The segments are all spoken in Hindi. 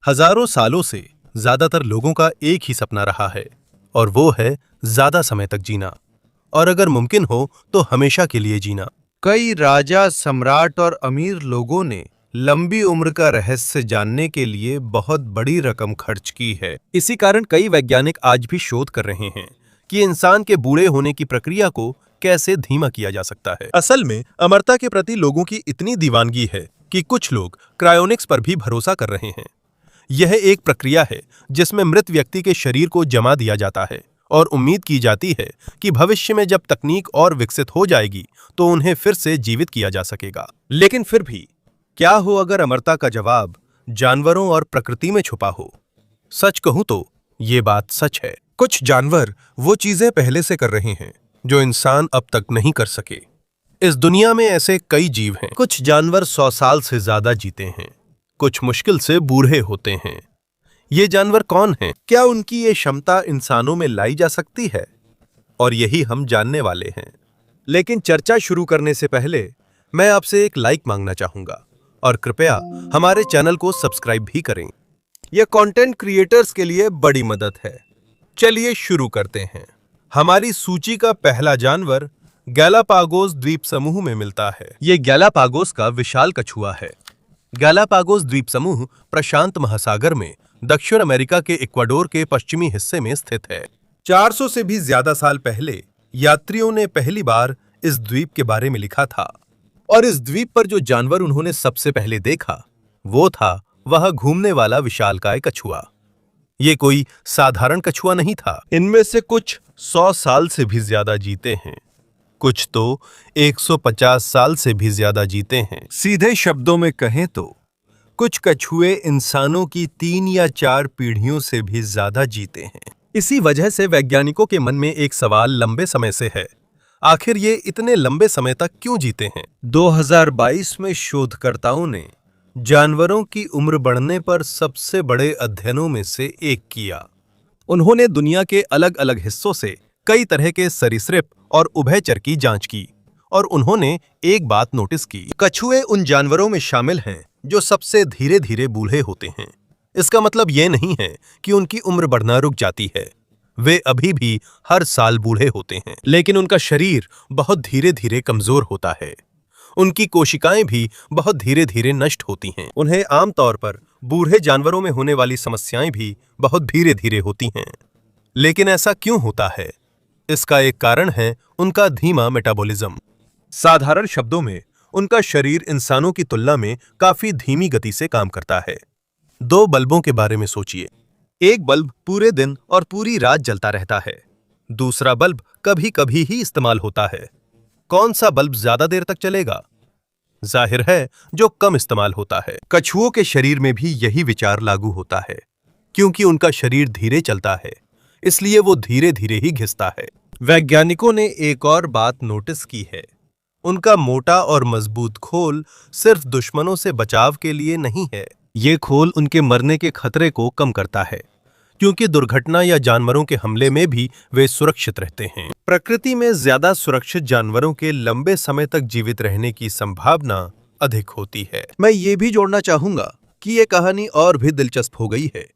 हजारों सालों से ज्यादातर लोगों का एक ही सपना रहा है और वो है ज्यादा समय तक जीना और अगर मुमकिन हो तो हमेशा के लिए जीना। कई राजा, सम्राट और अमीर लोगों ने लंबी उम्र का रहस्य जानने के लिए बहुत बड़ी रकम खर्च की है। इसी कारण कई वैज्ञानिक आज भी शोध कर रहे हैं कि इंसान के बूढ़े होने की प्रक्रिया को कैसे धीमा किया जा सकता है। असल में अमरता के प्रति लोगों की इतनी दीवानगी है कि कुछ लोग क्रायोनिक्स पर भी भरोसा कर रहे हैं। यह एक प्रक्रिया है जिसमें मृत व्यक्ति के शरीर को जमा दिया जाता है और उम्मीद की जाती है कि भविष्य में जब तकनीक और विकसित हो जाएगी तो उन्हें फिर से जीवित किया जा सकेगा। लेकिन फिर भी क्या हो अगर अमरता का जवाब जानवरों और प्रकृति में छुपा हो? सच कहूं तो ये बात सच है। कुछ जानवर वो चीजें पहले से कर रहे हैं जो इंसान अब तक नहीं कर सके। इस दुनिया में ऐसे कई जीव हैं। कुछ जानवर 100 साल से ज्यादा जीते हैं, कुछ मुश्किल से बूढ़े होते हैं। ये जानवर कौन हैं? क्या उनकी ये क्षमता इंसानों में लाई जा सकती है? और यही हम जानने वाले हैं। लेकिन चर्चा शुरू करने से पहले मैं आपसे एक लाइक मांगना चाहूंगा और कृपया हमारे चैनल को सब्सक्राइब भी करें। यह कंटेंट क्रिएटर्स के लिए बड़ी मदद है। चलिए शुरू करते हैं। हमारी सूची का पहला जानवर गैलापागोस द्वीप समूह में मिलता है। ये गैलापागोस का विशाल कछुआ है। गैलापागोस द्वीप समूह प्रशांत महासागर में दक्षिण अमेरिका के इक्वाडोर के पश्चिमी हिस्से में स्थित है। 400 से भी ज्यादा साल पहले यात्रियों ने पहली बार इस द्वीप के बारे में लिखा था और इस द्वीप पर जो जानवर उन्होंने सबसे पहले देखा वो था वह घूमने वाला विशालकाय कछुआ। ये कोई साधारण कछुआ नहीं था। इनमें से कुछ 100 साल से भी ज्यादा जीते हैं, कुछ तो 150 साल से भी ज्यादा जीते हैं। सीधे शब्दों में कहें तो कुछ कछुए इंसानों की 3 या 4 पीढ़ियों से भी ज्यादा जीते हैं। इसी वजह से वैज्ञानिकों के मन में एक सवाल लंबे समय से है, आखिर ये इतने लंबे समय तक क्यों जीते हैं? 2022 में शोधकर्ताओं ने जानवरों की उम्र बढ़ने पर सबसे बड़े अध्ययनों में से एक किया। उन्होंने दुनिया के अलग अलग हिस्सों से कई तरह के सरीसृप और उभयचर की जांच की और उन्होंने एक बात नोटिस की। कछुए उन जानवरों में शामिल हैं जो सबसे धीरे धीरे बूढ़े होते हैं। इसका मतलब ये नहीं है कि उनकी उम्र बढ़ना रुक जाती है, वे अभी भी हर साल बूढ़े होते हैं, लेकिन उनका शरीर बहुत धीरे धीरे कमजोर होता है। उनकी कोशिकाएं भी बहुत धीरे धीरे नष्ट होती हैं। उन्हें आमतौर पर बूढ़े जानवरों में होने वाली समस्याएं भी बहुत धीरे धीरे होती हैं। लेकिन ऐसा क्यों होता है? इसका एक कारण है उनका धीमा मेटाबॉलिज्म। साधारण शब्दों में उनका शरीर इंसानों की तुलना में काफी धीमी गति से काम करता है। 2 बल्बों के बारे में सोचिए। एक बल्ब पूरे दिन और पूरी रात जलता रहता है, दूसरा बल्ब कभी कभी ही इस्तेमाल होता है। कौन सा बल्ब ज्यादा देर तक चलेगा? जाहिर है जो कम इस्तेमाल होता है। कछुओं के शरीर में भी यही विचार लागू होता है। क्योंकि उनका शरीर धीरे चलता है इसलिए वो धीरे धीरे ही घिसता है। वैज्ञानिकों ने एक और बात नोटिस की है, उनका मोटा और मजबूत खोल सिर्फ दुश्मनों से बचाव के लिए नहीं है, ये खोल उनके मरने के खतरे को कम करता है क्योंकि दुर्घटना या जानवरों के हमले में भी वे सुरक्षित रहते हैं। प्रकृति में ज्यादा सुरक्षित जानवरों के लंबे समय तक जीवित रहने की संभावना अधिक होती है। मैं ये भी जोड़ना चाहूंगा कि ये कहानी और भी दिलचस्प हो गई है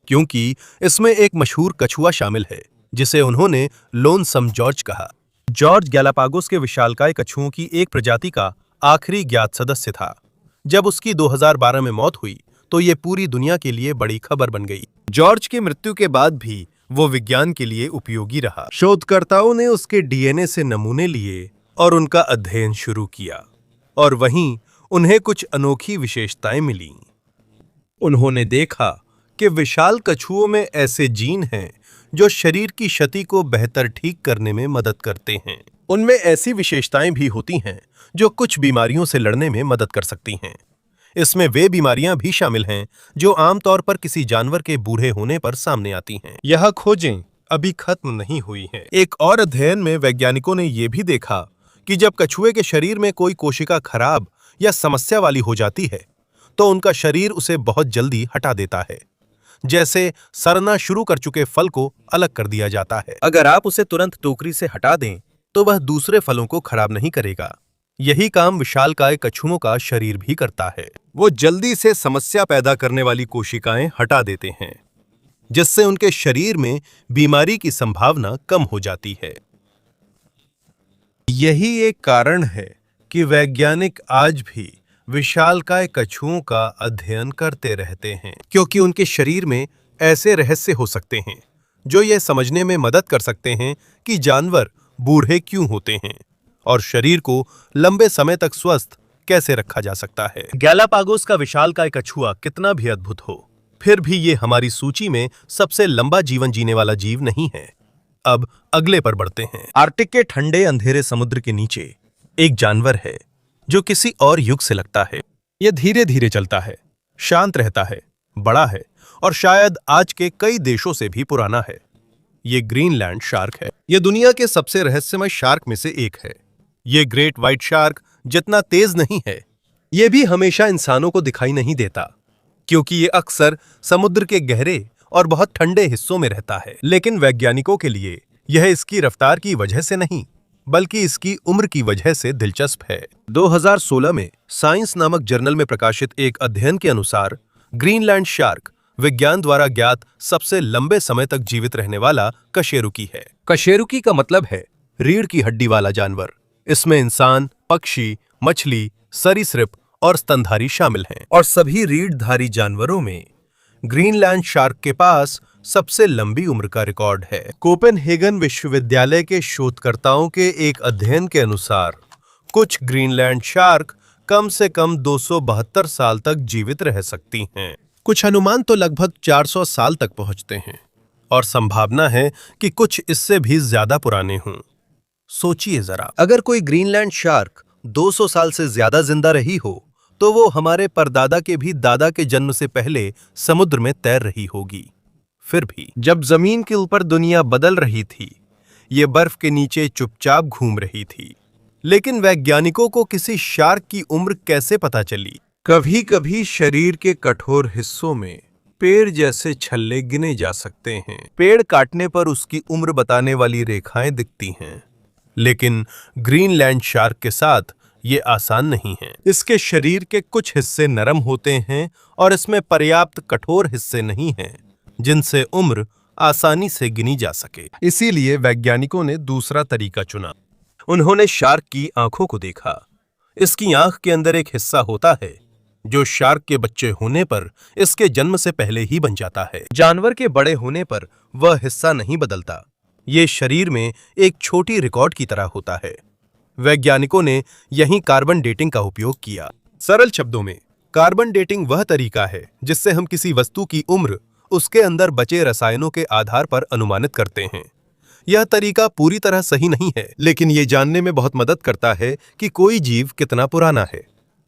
क्योंकि इसमें एक मशहूर कछुआ शामिल है जिसे उन्होंने लोनसम जॉर्ज कहा। जॉर्ज गैलापागोस के विशालकाय कछुओं की एक प्रजाति का आखिरी ज्ञात सदस्य था। जब उसकी 2012 में मौत हुई तो ये पूरी दुनिया के लिए बड़ी खबर बन गई। जॉर्ज की मृत्यु के बाद भी वो विज्ञान के लिए उपयोगी रहा। शोधकर्ताओं ने उसके डीएनए से नमूने लिए और उनका अध्ययन शुरू किया और वहीं उन्हें कुछ अनोखी विशेषताएं मिलीं। उन्होंने देखा कि विशाल कछुओं में ऐसे जीन हैं जो शरीर की क्षति को बेहतर ठीक करने में मदद करते हैं। उनमें ऐसी विशेषताएं भी होती हैं जो कुछ बीमारियों से लड़ने में मदद कर सकती हैं। इसमें वे बीमारियां भी शामिल हैं जो आमतौर पर किसी जानवर के बूढ़े होने पर सामने आती हैं। यह खोजें अभी खत्म नहीं हुई हैं। एक और अध्ययन में वैज्ञानिकों ने यह भी देखा कि जब कछुए के शरीर में कोई कोशिका खराब या समस्या वाली हो जाती है तो उनका शरीर उसे बहुत जल्दी हटा देता है, जैसे सड़ना शुरू कर चुके फल को अलग कर दिया जाता है। अगर आप उसे तुरंत टोकरी से हटा दें तो वह दूसरे फलों को खराब नहीं करेगा, यही काम विशालकाय कछुओं का शरीर भी करता है। वो जल्दी से समस्या पैदा करने वाली कोशिकाएं हटा देते हैं, जिससे उनके शरीर में बीमारी की संभावना कम हो जाती है। यही एक कारण है कि वैज्ञानिक आज भी विशालकाय कछुओं का अध्ययन करते रहते हैं, क्योंकि उनके शरीर में ऐसे रहस्य हो सकते हैं जो यह समझने में मदद कर सकते हैं कि जानवर बूढ़े क्यों होते हैं और शरीर को लंबे समय तक स्वस्थ कैसे रखा जा सकता है। गैलापागोस का विशालकाय कछुआ कितना भी अद्भुत हो, फिर भी ये हमारी सूची में सबसे लंबा जीवन जीने वाला जीव नहीं है। अब अगले पर बढ़ते हैं। आर्कटिक के ठंडे अंधेरे समुद्र के नीचे एक जानवर है जो किसी और युग से लगता है। यह धीरे धीरे चलता है, शांत रहता है, बड़ा है और शायद आज के कई देशों से भी पुराना है। ये ग्रीनलैंड शार्क है। यह दुनिया के सबसे रहस्यमय शार्क में से एक है। ये ग्रेट व्हाइट शार्क जितना तेज नहीं है, यह भी हमेशा इंसानों को दिखाई नहीं देता, क्योंकि ये अक्सर समुद्र के गहरे और बहुत ठंडे हिस्सों में रहता है। लेकिन वैज्ञानिकों के लिए यह इसकी रफ्तार की वजह से नहीं, बल्कि इसकी उम्र की वजह से दिलचस्प है। 2016 में साइंस नामक जर्नल में प्रकाशित एक अध्ययन के अनुसार ग्रीनलैंड शार्क विज्ञान द्वारा ज्ञात सबसे लंबे समय तक जीवित रहने वाला कशेरुकी है। कशेरुकी का मतलब है रीढ़ की हड्डी वाला जानवर। इसमें इंसान, पक्षी, मछली, सरीसृप और स्तनधारी शामिल हैं। और सभी रीढ़धारी जानवरों में ग्रीनलैंड शार्क के पास सबसे लंबी उम्र का रिकॉर्ड है। कोपेनहेगन विश्वविद्यालय के शोधकर्ताओं के एक अध्ययन के अनुसार कुछ ग्रीनलैंड शार्क कम से कम 272 साल तक जीवित रह सकती हैं। कुछ अनुमान तो लगभग 400 साल तक पहुंचते हैं और संभावना है कि कुछ इससे भी ज्यादा पुराने हों। सोचिए जरा, अगर कोई ग्रीनलैंड शार्क 200 साल से ज्यादा जिंदा रही हो तो वो हमारे परदादा के भी दादा के जन्म से पहले समुद्र में तैर रही होगी। फिर भी जब जमीन के ऊपर दुनिया बदल रही थी, ये बर्फ के नीचे चुपचाप घूम रही थी। लेकिन वैज्ञानिकों को किसी शार्क की उम्र कैसे पता चली? कभी कभी शरीर के कठोर हिस्सों में पेड़ जैसे छल्ले गिने जा सकते हैं। पेड़ काटने पर उसकी उम्र बताने वाली रेखाएं दिखती हैं, लेकिन ग्रीनलैंड शार्क के साथ ये आसान नहीं है। इसके शरीर के कुछ हिस्से नरम होते हैं और इसमें पर्याप्त कठोर हिस्से नहीं हैं जिनसे उम्र आसानी से गिनी जा सके। इसीलिए वैज्ञानिकों ने दूसरा तरीका चुना। उन्होंने शार्क की आंखों को देखा। इसकी आंख के अंदर एक हिस्सा होता है जो शार्क के बच्चे होने पर इसके जन्म से पहले ही बन जाता है। जानवर के बड़े होने पर वह हिस्सा नहीं बदलता। ये शरीर में एक छोटी रिकॉर्ड की तरह होता है। वैज्ञानिकों ने यहीं कार्बन डेटिंग का उपयोग किया। सरल शब्दों में, कार्बन डेटिंग वह तरीका है जिससे हम किसी वस्तु की उम्र उसके अंदर बचे रसायनों के आधार पर अनुमानित करते हैं। यह तरीका पूरी तरह सही नहीं है, लेकिन ये जानने में बहुत मदद करता है कि कोई जीव कितना पुराना है।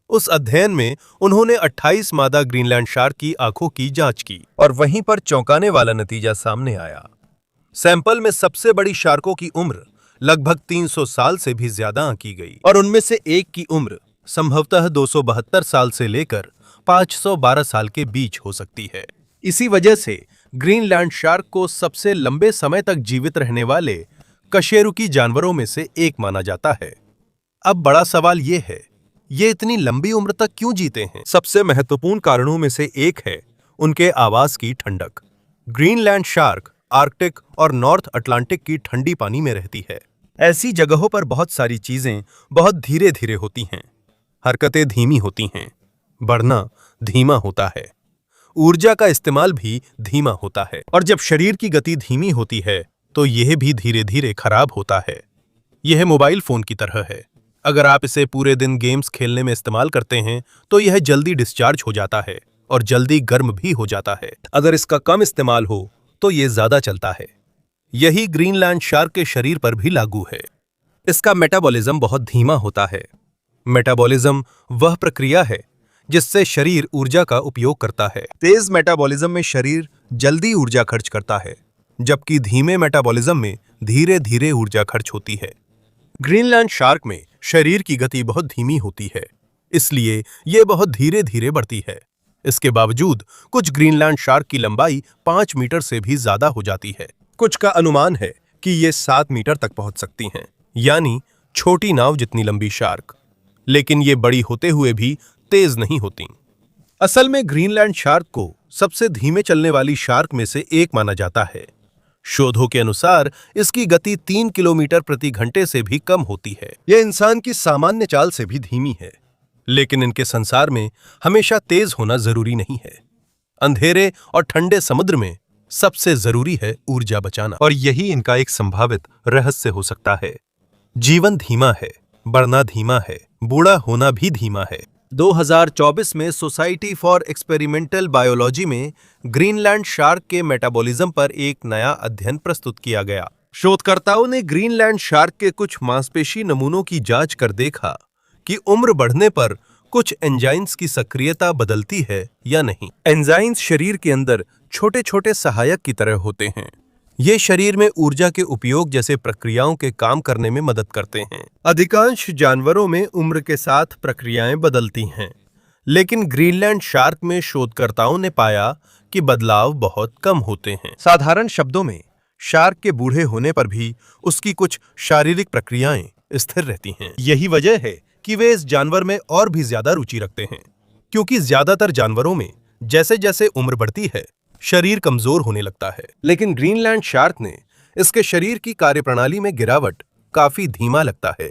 उस अध्ययन में उन्होंने 28 मादा ग्रीनलैंड शार्क की आंखों की जांच की और वहीं पर चौंकाने वाला नतीजा सामने आया। सैंपल में सबसे बड़ी शार्कों की उम्र लगभग 300 साल से भी ज्यादा आंकी गई और उनमें से एक की उम्र संभवतः 272 साल से लेकर 512 साल के बीच हो सकती है। इसी वजह से ग्रीनलैंड शार्क को सबसे लंबे समय तक जीवित रहने वाले कशेरुकी जानवरों में से एक माना जाता है। अब बड़ा सवाल ये है, ये इतनी लंबी उम्र तक क्यों जीते हैं? सबसे महत्वपूर्ण कारणों में से एक है उनके आवास की ठंडक। ग्रीनलैंड शार्क आर्कटिक और नॉर्थ अटलांटिक की ठंडी पानी में रहती है। ऐसी जगहों पर बहुत सारी चीजें बहुत धीरे धीरे होती हैं, हरकतें धीमी होती हैं, बढ़ना धीमा होता है, ऊर्जा का इस्तेमाल भी धीमा होता है। और जब शरीर की गति धीमी होती है तो यह भी धीरे धीरे खराब होता है। यह मोबाइल फोन की तरह है। अगर आप इसे पूरे दिन गेम्स खेलने में इस्तेमाल करते हैं तो यह जल्दी डिस्चार्ज हो जाता है और जल्दी गर्म भी हो जाता है। अगर इसका कम इस्तेमाल हो तो यह ज्यादा चलता है। यही ग्रीनलैंड शार्क के शरीर पर भी लागू है। इसका मेटाबॉलिज्म बहुत धीमा होता है। मेटाबॉलिज्म वह प्रक्रिया है जिससे शरीर ऊर्जा का उपयोग करता है। तेज मेटाबॉलिज्म में शरीर जल्दी ऊर्जा खर्च करता है, जबकि धीमे मेटाबॉलिज्म में धीरे धीरे ऊर्जा खर्च होती है। ग्रीनलैंड शार्क में शरीर की गति बहुत धीमी होती है, इसलिए यह बहुत धीरे धीरे बढ़ती है। इसके बावजूद कुछ ग्रीनलैंड शार्क की लंबाई 5 मीटर से भी ज्यादा हो जाती है। कुछ का अनुमान है कि ये 7 मीटर तक पहुंच सकती हैं, यानी छोटी नाव जितनी लंबी शार्क। लेकिन ये बड़ी होते हुए भी तेज नहीं होती। असल में ग्रीनलैंड शार्क को सबसे धीमे चलने वाली शार्क में से एक माना जाता है। शोधों के अनुसार इसकी गति 3 किलोमीटर प्रति घंटे से भी कम होती है। यह इंसान की सामान्य चाल से भी धीमी है, लेकिन इनके संसार में हमेशा तेज होना जरूरी नहीं है। अंधेरे और ठंडे समुद्र में सबसे जरूरी है ऊर्जा बचाना, और यही इनका एक संभावित रहस्य हो सकता है। जीवन धीमा है, बढ़ना धीमा है, बूढ़ा होना भी धीमा है। 2024 में सोसाइटी फॉर एक्सपेरिमेंटल बायोलॉजी में ग्रीनलैंड शार्क के मेटाबॉलिज्म पर एक नया अध्ययन प्रस्तुत किया गया। शोधकर्ताओं ने ग्रीनलैंड शार्क के कुछ मांसपेशी नमूनों की जांच कर देखा कि उम्र बढ़ने पर कुछ एंजाइम्स की सक्रियता बदलती है या नहीं। एंजाइम्स शरीर के अंदर छोटे छोटे सहायक की तरह होते हैं। ये शरीर में ऊर्जा के उपयोग जैसे प्रक्रियाओं के काम करने में मदद करते हैं। अधिकांश जानवरों में उम्र के साथ प्रक्रियाएं बदलती हैं, लेकिन ग्रीनलैंड शार्क में शोधकर्ताओं ने पाया कि बदलाव बहुत कम होते हैं। साधारण शब्दों में, शार्क के बूढ़े होने पर भी उसकी कुछ शारीरिक प्रक्रियाएं स्थिर रहती हैं। यही वजह है कि वे इस जानवर में और भी ज्यादा रुचि रखते हैं, क्योंकि ज्यादातर जानवरों में जैसे जैसे उम्र बढ़ती है शरीर कमजोर होने लगता है। लेकिन ग्रीनलैंड शार्क ने इसके शरीर की कार्यप्रणाली में गिरावट काफी धीमा लगता है।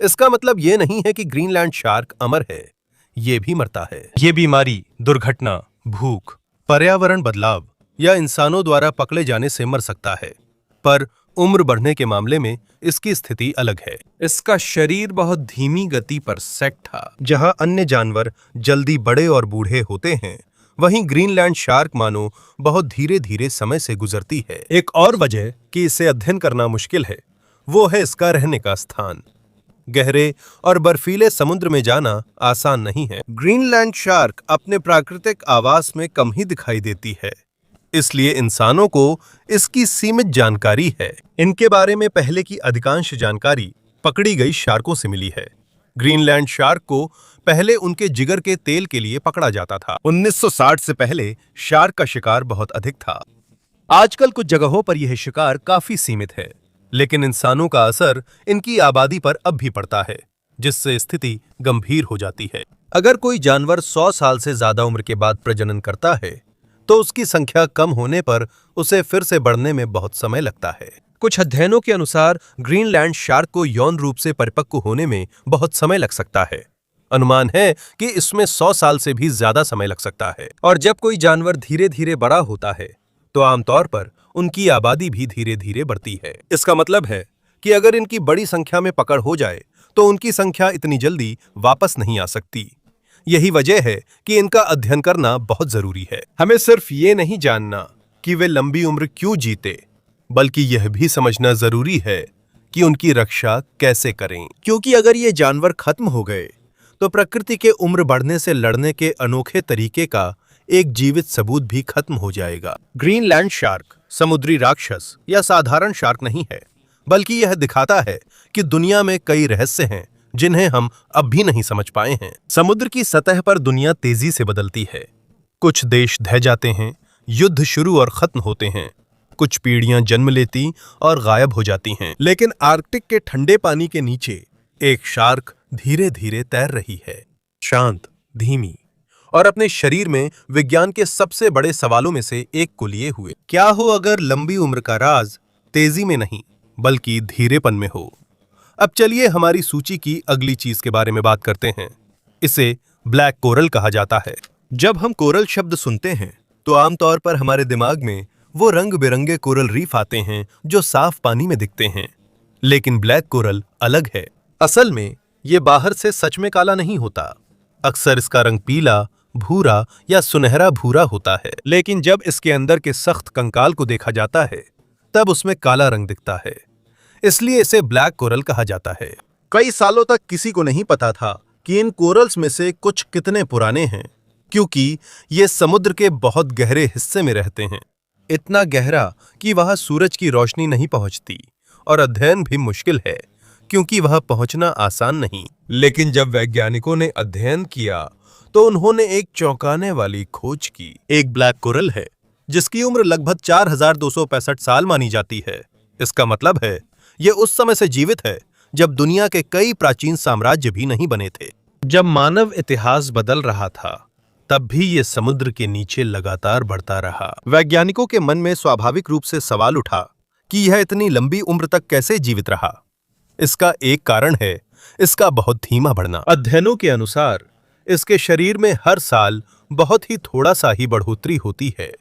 इसका मतलब ये नहीं है कि ग्रीनलैंड शार्क अमर है, ये भी मरता है। ये बीमारी, दुर्घटना, भूख, पर्यावरण बदलाव या इंसानों द्वारा पकड़े जाने से मर सकता है, पर उम्र बढ़ने के मामले में इसकी स्थिति अलग है। इसका शरीर बहुत धीमी गति पर सेट था। जहां अन्य जानवर जल्दी बड़े और बूढ़े होते हैं, वहीं ग्रीनलैंड शार्क मानो बहुत धीरे धीरे समय से गुजरती है। एक और वजह कि इसे अध्ययन करना मुश्किल है, वो है इसका रहने का स्थान। गहरे और बर्फीले समुद्र में जाना आसान नहीं है। ग्रीनलैंड शार्क अपने प्राकृतिक आवास में कम ही दिखाई देती है, इसलिए इंसानों को इसकी सीमित जानकारी है। इनके बारे में पहले की अधिकांश जानकारी पकड़ी गई शार्कों से मिली है। ग्रीनलैंड शार्क को पहले उनके जिगर के तेल के लिए पकड़ा जाता था। 1960 से पहले शार्क का शिकार बहुत अधिक था। आजकल कुछ जगहों पर यह शिकार काफी सीमित है, लेकिन इंसानों का असर इनकी आबादी पर अब भी पड़ता है, जिससे स्थिति गंभीर हो जाती है। अगर कोई जानवर 100 साल से ज्यादा उम्र के बाद प्रजनन करता है, तो उसकी संख्या कम होने पर उसे फिर से बढ़ने में बहुत समय लगता है। कुछ अध्ययनों के अनुसार ग्रीनलैंड शार्क को यौन रूप से परिपक्व होने में बहुत समय लग सकता है। अनुमान है कि इसमें 100 साल से भी ज्यादा समय लग सकता है। और जब कोई जानवर धीरे धीरे बड़ा होता है, तो आमतौर पर उनकी आबादी भी धीरे धीरे बढ़ती है। इसका मतलब है कि अगर इनकी बड़ी संख्या में पकड़ हो जाए, तो उनकी संख्या इतनी जल्दी वापस नहीं आ सकती। यही वजह है कि इनका अध्ययन करना बहुत जरूरी है। हमें सिर्फ ये नहीं जानना कि वे लंबी उम्र क्यों जीते, बल्कि यह भी समझना जरूरी है कि उनकी रक्षा कैसे करें, क्योंकि अगर ये जानवर खत्म हो गए, तो प्रकृति के उम्र बढ़ने से लड़ने के अनोखे तरीके का एक जीवित सबूत भी खत्म हो जाएगा। ग्रीनलैंड शार्क समुद्री राक्षस या साधारण शार्क नहीं है, बल्कि यह दिखाता है कि दुनिया में कई रहस्य हैं जिन्हें हम अब भी नहीं समझ पाए हैं। समुद्र की सतह पर दुनिया तेजी से बदलती है। कुछ देश ढह जाते हैं, युद्ध शुरू और खत्म होते हैं, कुछ पीढ़ियां जन्म लेती और गायब हो जाती हैं। लेकिन आर्कटिक के ठंडे पानी के नीचे एक शार्क धीरे धीरे तैर रही है, शांत, धीमी और अपने शरीर में विज्ञान के सबसे बड़े सवालों में से एक को लिए हुए। क्या हो अगर लंबी उम्र का राज तेजी में नहीं, बल्कि धीरेपन में हो? अब चलिए हमारी सूची की अगली चीज के बारे में बात करते हैं। इसे ब्लैक कोरल कहा जाता है। जब हम कोरल शब्द सुनते हैं, तो आमतौर पर हमारे दिमाग में वो रंग बिरंगे कोरल रीफ आते हैं जो साफ पानी में दिखते हैं। लेकिन ब्लैक कोरल अलग है। असल में ये बाहर से सच में काला नहीं होता। अक्सर इसका रंग पीला, भूरा या सुनहरा भूरा होता है, लेकिन जब इसके अंदर के सख्त कंकाल को देखा जाता है, तब उसमें काला रंग दिखता है। इसलिए इसे ब्लैक कोरल कहा जाता है। कई सालों तक किसी को नहीं पता था कि इन कोरल्स में से कुछ कितने पुराने हैं, क्योंकि ये समुद्र के बहुत गहरे हिस्से में रहते हैं, इतना गहरा कि वहां सूरज की रोशनी नहीं पहुंचती और अध्ययन भी मुश्किल है, क्योंकि वहां पहुंचना आसान नहीं। लेकिन जब वैज्ञानिकों ने अध्ययन किया, तो उन्होंने एक चौंकाने वाली खोज की। एक ब्लैक कोरल है जिसकी उम्र लगभग 4265 साल मानी जाती है। इसका मतलब है यह उस समय से जीवित है जब दुनिया के कई प्राचीन साम्राज्य भी नहीं बने थे। जब मानव इतिहास बदल रहा था, तब भी ये समुद्र के नीचे लगातार बढ़ता रहा। वैज्ञानिकों के मन में स्वाभाविक रूप से सवाल उठा कि यह इतनी लंबी उम्र तक कैसे जीवित रहा। इसका एक कारण है इसका बहुत धीमा बढ़ना। अध्ययनों के अनुसार इसके शरीर में हर साल बहुत ही थोड़ा सा ही बढ़ोतरी होती है।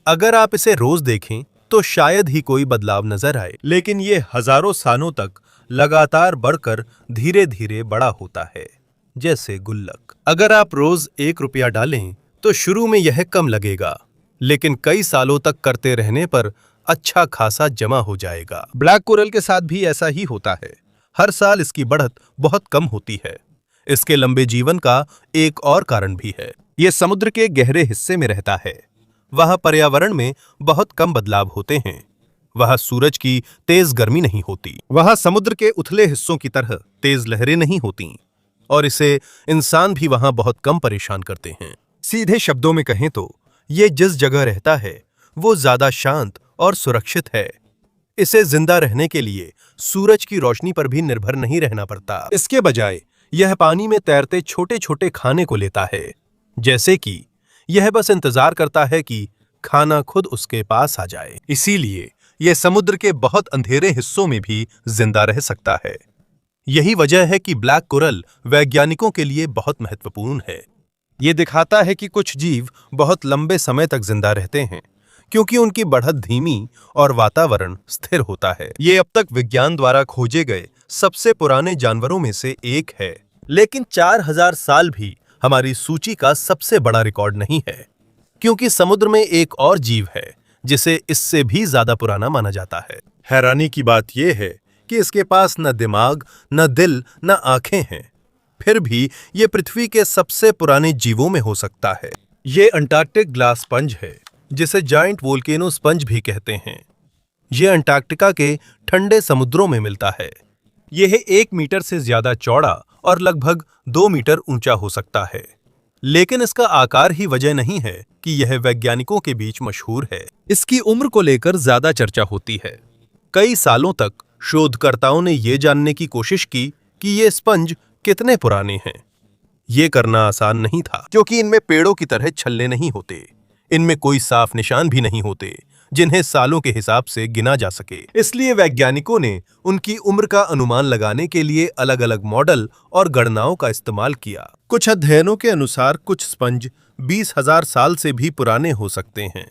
अगर आप इसे रोज देखें तो शायद ही कोई बदलाव नजर आए, लेकिन ये हजारों सालों तक लगातार बढ़कर धीरे धीरे बड़ा होता है, जैसे गुल्लक। अगर आप रोज 1 रुपया डालें तो शुरू में यह कम लगेगा, लेकिन कई सालों तक करते रहने पर अच्छा खासा जमा हो जाएगा। ब्लैक कोरल के साथ भी ऐसा ही होता है। हर साल इसकी बढ़त बहुत कम होती है। इसके लंबे जीवन का एक और कारण भी है। यह समुद्र के गहरे हिस्से में रहता है। वहाँ पर्यावरण में बहुत कम बदलाव होते हैं। वहाँ सूरज की तेज गर्मी नहीं होती। वहाँ समुद्र के उथले हिस्सों की तरह तेज लहरें नहीं होती, और इसे इंसान भी वहाँ बहुत कम परेशान करते हैं। सीधे शब्दों में कहें तो ये जिस जगह रहता है वो ज्यादा शांत और सुरक्षित है। इसे जिंदा रहने के लिए सूरज की रोशनी पर भी निर्भर नहीं रहना पड़ता। इसके बजाय यह पानी में तैरते छोटे छोटे खाने को लेता है, जैसे कि यह बस इंतजार करता है कि खाना खुद उसके पास आ जाए। इसीलिए यह समुद्र के बहुत अंधेरे हिस्सों में भी जिंदा रह सकता है। यही वजह है कि ब्लैक कोरल वैज्ञानिकों के लिए बहुत महत्वपूर्ण है। ये दिखाता है कि कुछ जीव बहुत लंबे समय तक जिंदा रहते हैं, क्योंकि उनकी बढ़त धीमी और वातावरण स्थिर होता है। ये अब तक विज्ञान द्वारा खोजे गए सबसे पुराने जानवरों में से एक है, लेकिन 4000 साल भी हमारी सूची का सबसे बड़ा रिकॉर्ड नहीं है, क्योंकि समुद्र में एक और जीव है जिसे इससे भी ज्यादा पुराना माना जाता है। हैरानी की बात यह है कि इसके पास न दिमाग, न दिल, न आंखें हैं, फिर भी ये पृथ्वी के सबसे पुराने जीवों में हो सकता है। ये अंटार्कटिक ग्लास स्पंज है, जिसे जायंट वोल्केनो स्पंज भी कहते हैं। यह अंटार्कटिका के ठंडे समुद्रों में मिलता है। यह 1 मीटर से ज्यादा चौड़ा और लगभग 2 मीटर ऊंचा हो सकता है, लेकिन इसका आकार ही वजह नहीं है कि यह वैज्ञानिकों के बीच मशहूर है। इसकी उम्र को लेकर ज्यादा चर्चा होती है। कई सालों तक शोधकर्ताओं ने यह जानने की कोशिश की कि ये स्पंज कितने पुराने हैं। ये करना आसान नहीं था, क्योंकि इनमें पेड़ों की तरह छल्ले नहीं होते। इनमें कोई साफ निशान भी नहीं होते जिन्हें सालों के हिसाब से गिना जा सके। इसलिए वैज्ञानिकों ने उनकी उम्र का अनुमान लगाने के लिए अलग अलग मॉडल और गणनाओं का इस्तेमाल किया। कुछ अध्ययनों के अनुसार कुछ स्पंज 20,000 साल से भी पुराने हो सकते हैं।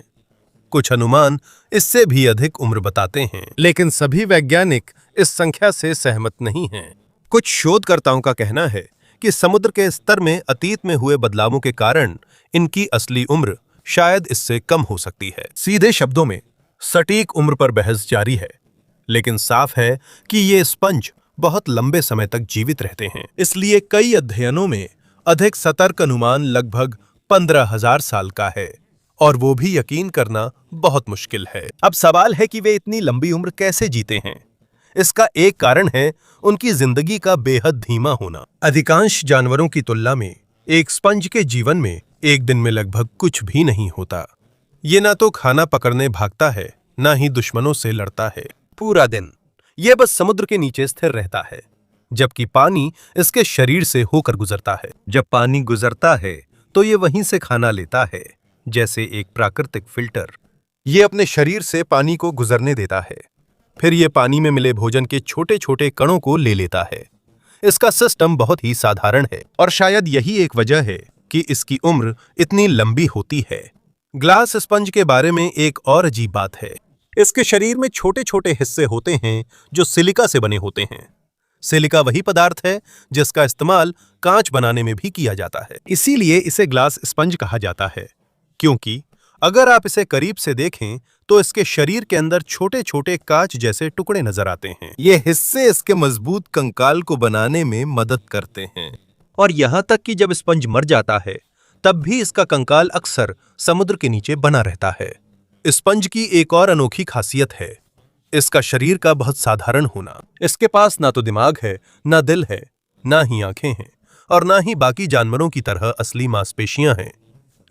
कुछ अनुमान इससे भी अधिक उम्र बताते हैं, लेकिन सभी वैज्ञानिक इस संख्या से सहमत नहीं हैं। कुछ शोधकर्ताओं का कहना है कि समुद्र के स्तर में अतीत में हुए बदलावों के कारण इनकी असली उम्र शायद इससे कम हो सकती है। सीधे शब्दों में सटीक उम्र पर बहस जारी है, लेकिन साफ है कि ये स्पंज बहुत लंबे समय तक जीवित रहते हैं। इसलिए कई अध्ययनों में अधिक सतर्क अनुमान लगभग 15,000 साल का है, और वो भी यकीन करना बहुत मुश्किल है। अब सवाल है कि वे इतनी लंबी उम्र कैसे जीते हैं। इसका एक कारण है उनकी जिंदगी का बेहद धीमा होना। अधिकांश जानवरों की तुलना में एक स्पंज के जीवन में एक दिन में लगभग कुछ भी नहीं होता। ये ना तो खाना पकड़ने भागता है, ना ही दुश्मनों से लड़ता है। पूरा दिन ये बस समुद्र के नीचे स्थिर रहता है, जबकि पानी इसके शरीर से होकर गुजरता है। जब पानी गुजरता है तो ये वहीं से खाना लेता है, जैसे एक प्राकृतिक फिल्टर। ये अपने शरीर से पानी को गुजरने देता है, फिर ये पानी में मिले भोजन के छोटे छोटे कणों को ले लेता है। इसका सिस्टम बहुत ही साधारण है, और शायद यही एक वजह है कि इसकी उम्र इतनी लंबी होती है। ग्लास स्पंज के बारे में एक और अजीब बात है। इसके शरीर में छोटे छोटे हिस्से होते हैं जो सिलिका से बने होते हैं। सिलिका वही पदार्थ है जिसका इस्तेमाल कांच बनाने में भी किया जाता है। इसीलिए इसे ग्लास स्पंज कहा जाता है, क्योंकि अगर आप इसे करीब से देखें तो इसके शरीर के अंदर छोटे छोटे कांच जैसे टुकड़े नजर आते हैं। ये हिस्से इसके मजबूत कंकाल को बनाने में मदद करते हैं, और यहां तक कि जब स्पंज मर जाता है तब भी इसका कंकाल अक्सर समुद्र के नीचे बना रहता है। स्पंज की एक और अनोखी खासियत है इसका शरीर का बहुत साधारण होना। इसके पास ना तो दिमाग है, ना दिल है, ना ही आंखें हैं, और ना ही बाकी जानवरों की तरह असली मांसपेशियां हैं,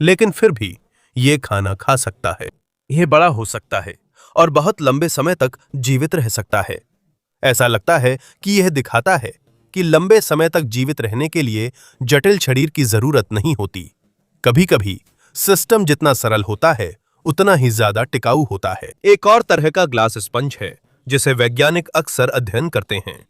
लेकिन फिर भी ये खाना खा सकता है। यह बड़ा हो सकता है और बहुत लंबे समय तक जीवित रह सकता है। ऐसा लगता है कि यह दिखाता है कि लंबे समय तक जीवित रहने के लिए जटिल शरीर की जरूरत नहीं होती। कभी-कभी सिस्टम जितना सरल होता है उतना ही ज्यादा टिकाऊ होता है। एक और तरह का ग्लास स्पंज है जिसे वैज्ञानिक अक्सर अध्ययन करते हैं।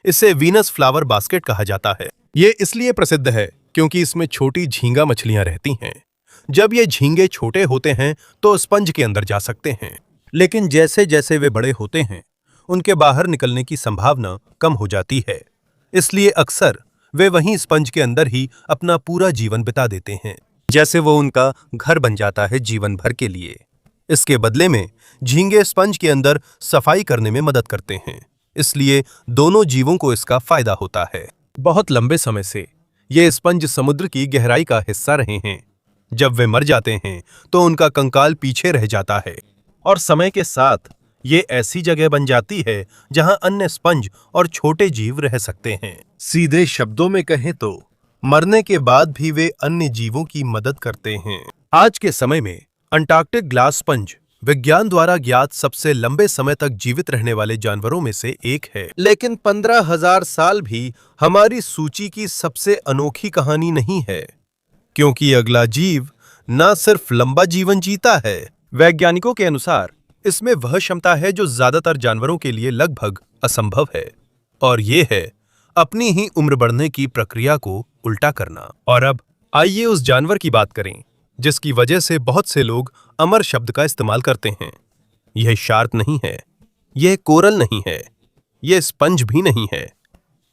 इसे वीनस फ्लावर बास्केट कहा जाता है। ये इसलिए प्रसिद्ध है क्योंकि इसमें छोटी झींगा मछलियां रहती हैं। जब ये झींगे छोटे होते हैं तो स्पंज के अंदर जा सकते हैं, लेकिन जैसे जैसे वे बड़े होते हैं उनके बाहर निकलने की संभावना कम हो जाती है। इसलिए अक्सर वे वहीं स्पंज के अंदर ही अपना पूरा जीवन बिता देते हैं, जैसे वो उनका घर बन जाता है जीवन भर के लिए। इसके बदले में झींगे स्पंज के अंदर सफाई करने में मदद करते हैं, इसलिए दोनों जीवों को इसका फायदा होता है। बहुत लंबे समय से ये स्पंज समुद्र की गहराई का हिस्सा रहे हैं। जब वे मर जाते हैं तो उनका कंकाल पीछे रह जाता है और समय के साथ ये ऐसी जगह बन जाती है जहां अन्य स्पंज और छोटे जीव रह सकते हैं। सीधे शब्दों में कहें तो मरने के बाद भी वे अन्य जीवों की मदद करते हैं। आज के समय में अंटार्कटिक ग्लास स्पंज विज्ञान द्वारा ज्ञात सबसे लंबे समय तक जीवित रहने वाले जानवरों में से एक है। लेकिन 15,000 साल भी हमारी सूची की सबसे अनोखी कहानी नहीं है, क्योंकि अगला जीव न सिर्फ लंबा जीवन जीता है, वैज्ञानिकों के अनुसार इसमें वह क्षमता है जो ज्यादातर जानवरों के लिए लगभग असंभव है, और ये है अपनी ही उम्र बढ़ने की प्रक्रिया को उल्टा करना। और अब आइए उस जानवर की बात करें जिसकी वजह से बहुत से लोग अमर शब्द का इस्तेमाल करते हैं। यह शार्क नहीं है, यह कोरल नहीं है, यह स्पंज भी नहीं है,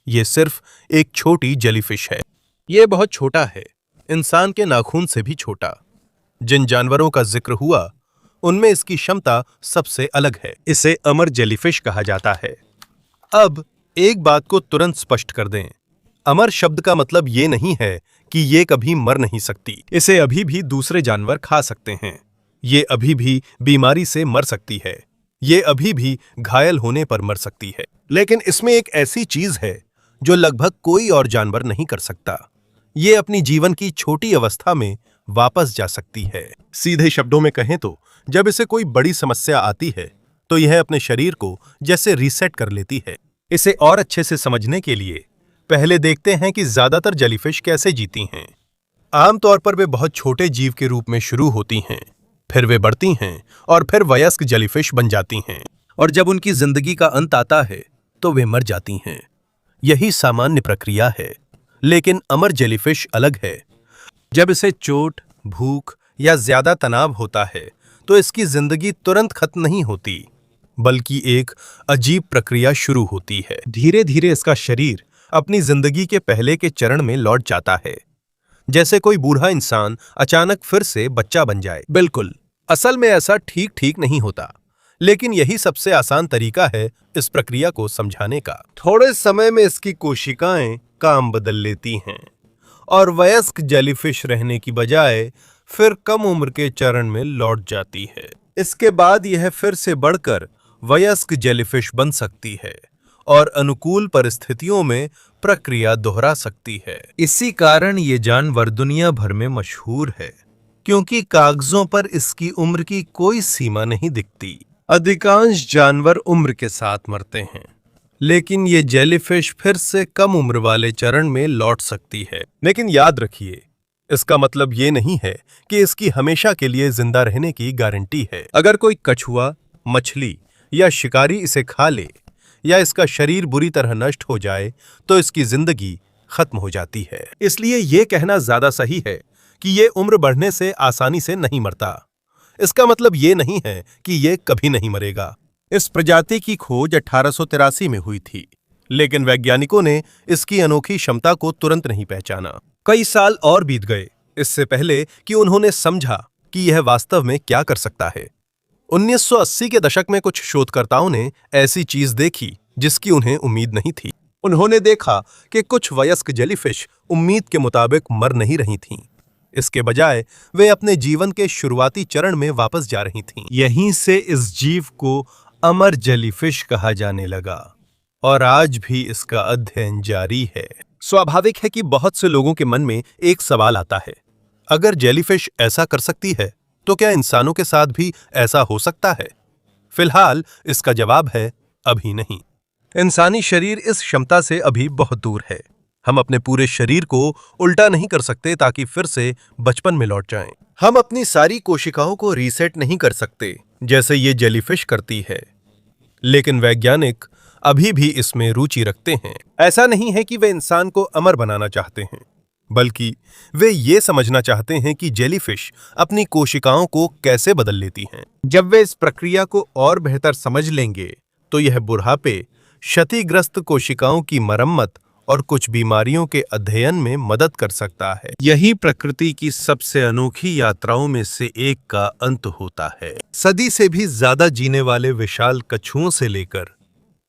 यह सिर्फ एक छोटी जेलीफिश है। यह बहुत छोटा है, इंसान के नाखून से भी छोटा। जिन जानवरों का जिक्र हुआ उनमें इसकी क्षमता सबसे अलग है। इसे अमर जेलीफिश कहा जाता है। अब एक बात को तुरंत स्पष्ट कर दें, अमर शब्द का मतलब ये नहीं है कि ये कभी मर नहीं सकती। इसे अभी भी दूसरे जानवर खा सकते हैं, ये अभी भी बीमारी से मर सकती है, ये अभी भी घायल होने पर मर सकती है, लेकिन इसमें एक ऐसी चीज है जो लगभग कोई और जानवर नहीं कर सकता। ये अपनी जीवन की छोटी अवस्था में वापस जा सकती है। सीधे शब्दों में कहें तो जब इसे कोई बड़ी समस्या आती है तो यह अपने शरीर को जैसे रीसेट कर लेती है। इसे और अच्छे से समझने के लिए पहले देखते हैं कि ज्यादातर जेलीफिश कैसे जीती हैं। आमतौर पर वे बहुत छोटे जीव के रूप में शुरू होती हैं, फिर वे बढ़ती हैं और फिर वयस्क जेलीफिश बन जाती हैं, और जब उनकी जिंदगी का अंत आता है तो वे मर जाती हैं। यही सामान्य प्रक्रिया है, लेकिन अमर जेलीफिश अलग है। जब इसे चोट, भूख या ज्यादा तनाव होता है तो इसकी जिंदगी तुरंत खत्म नहीं होती, बल्कि एक अजीब प्रक्रिया शुरू होती है। धीरे धीरे इसका शरीर अपनी जिंदगी के पहले के चरण में लौट जाता है, जैसे कोई बूढ़ा इंसान अचानक फिर से बच्चा बन जाए। बिल्कुल, असल में ऐसा ठीक ठीक नहीं होता, लेकिन यही सबसे आसान तरीका है इस प्रक्रिया को समझाने का। थोड़े समय में इसकी कोशिकाएं काम बदल लेती हैं और वयस्क जेलीफिश रहने की बजाय फिर कम उम्र के चरण में लौट जाती है। इसके बाद यह फिर से बढ़कर वयस्क जेलीफिश बन सकती है और अनुकूल परिस्थितियों में प्रक्रिया दोहरा सकती है। इसी कारण ये जानवर दुनिया भर में मशहूर है, क्योंकि कागजों पर इसकी उम्र की कोई सीमा नहीं दिखती। अधिकांश जानवर उम्र के साथ मरते हैं, लेकिन ये जेलीफिश फिर से कम उम्र वाले चरण में लौट सकती है। लेकिन याद रखिए, इसका मतलब ये नहीं है कि इसकी हमेशा के लिए जिंदा रहने की गारंटी है। अगर कोई कछुआ, मछली या शिकारी इसे खा ले या इसका शरीर बुरी तरह नष्ट हो जाए तो इसकी जिंदगी खत्म हो जाती है। इसलिए ये कहना ज्यादा सही है कि ये उम्र बढ़ने से आसानी से नहीं मरता। इसका मतलब ये नहीं है कि ये कभी नहीं मरेगा। इस प्रजाति की खोज 1883 में हुई थी, लेकिन वैज्ञानिकों ने इसकी अनोखी क्षमता को तुरंत नहीं पहचाना। कई साल और बीत गए इससे पहले कि उन्होंने समझा कि यह वास्तव में क्या कर सकता है। 1980 के दशक में कुछ शोधकर्ताओं ने ऐसी चीज देखी जिसकी उन्हें उम्मीद नहीं थी। उन्होंने देखा कि कुछ वयस्क जेलीफिश उम्मीद के मुताबिक मर नहीं रही थीं। इसके बजाय वे अपने जीवन के शुरुआती चरण में वापस जा रही थीं। यहीं से इस जीव को अमर जेलीफिश कहा जाने लगा और आज भी इसका अध्ययन जारी है। स्वाभाविक है कि बहुत से लोगों के मन में एक सवाल आता है, अगर जेलीफिश ऐसा कर सकती है तो क्या इंसानों के साथ भी ऐसा हो सकता है? फिलहाल इसका जवाब है अभी नहीं। इंसानी शरीर इस क्षमता से अभी बहुत दूर है। हम अपने पूरे शरीर को उल्टा नहीं कर सकते ताकि फिर से बचपन में लौट जाएं। हम अपनी सारी कोशिकाओं को रीसेट नहीं कर सकते जैसे ये जेलीफिश करती है, लेकिन वैज्ञानिक अभी भी इसमें रुचि रखते हैं। ऐसा नहीं है कि वे इंसान को अमर बनाना चाहते हैं, बल्कि वे ये समझना चाहते हैं कि जेलीफिश अपनी कोशिकाओं को कैसे बदल लेती हैं। जब वे इस प्रक्रिया को और बेहतर समझ लेंगे तो यह बुढ़ापे, क्षतिग्रस्त कोशिकाओं की मरम्मत और कुछ बीमारियों के अध्ययन में मदद कर सकता है। यही प्रकृति की सबसे अनोखी यात्राओं में से एक का अंत होता है। सदी से भी ज्यादा जीने वाले विशाल कछुओं से लेकर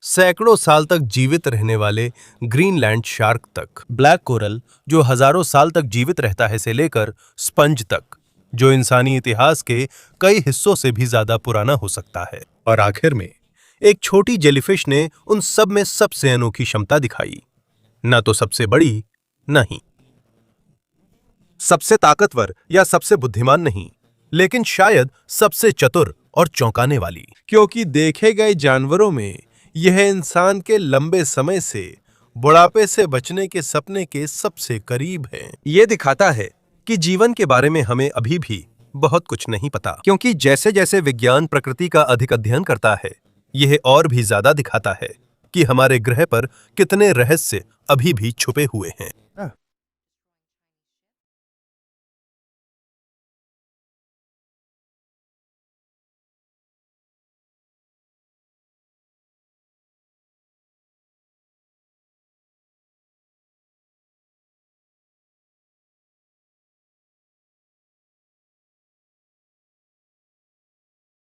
सैकड़ों साल तक जीवित रहने वाले ग्रीनलैंड शार्क तक, ब्लैक कोरल जो हजारों साल तक जीवित रहता है से लेकर स्पंज तक जो इंसानी इतिहास के कई हिस्सों से भी ज्यादा पुराना हो सकता है। और आखिर में एक छोटी जेलीफिश ने उन सब में सबसे अनोखी क्षमता दिखाई। ना तो सबसे बड़ी, नहीं सबसे ताकतवर या सबसे बुद्धिमान नहीं, लेकिन शायद सबसे चतुर और चौंकाने वाली। क्योंकि देखे गए जानवरों में यह इंसान के लंबे समय से बुढ़ापे से बचने के सपने के सबसे करीब है। ये दिखाता है कि जीवन के बारे में हमें अभी भी बहुत कुछ नहीं पता, क्योंकि जैसे जैसे विज्ञान प्रकृति का अधिक अध्ययन करता है, यह और भी ज्यादा दिखाता है कि हमारे ग्रह पर कितने रहस्य अभी भी छुपे हुए हैं।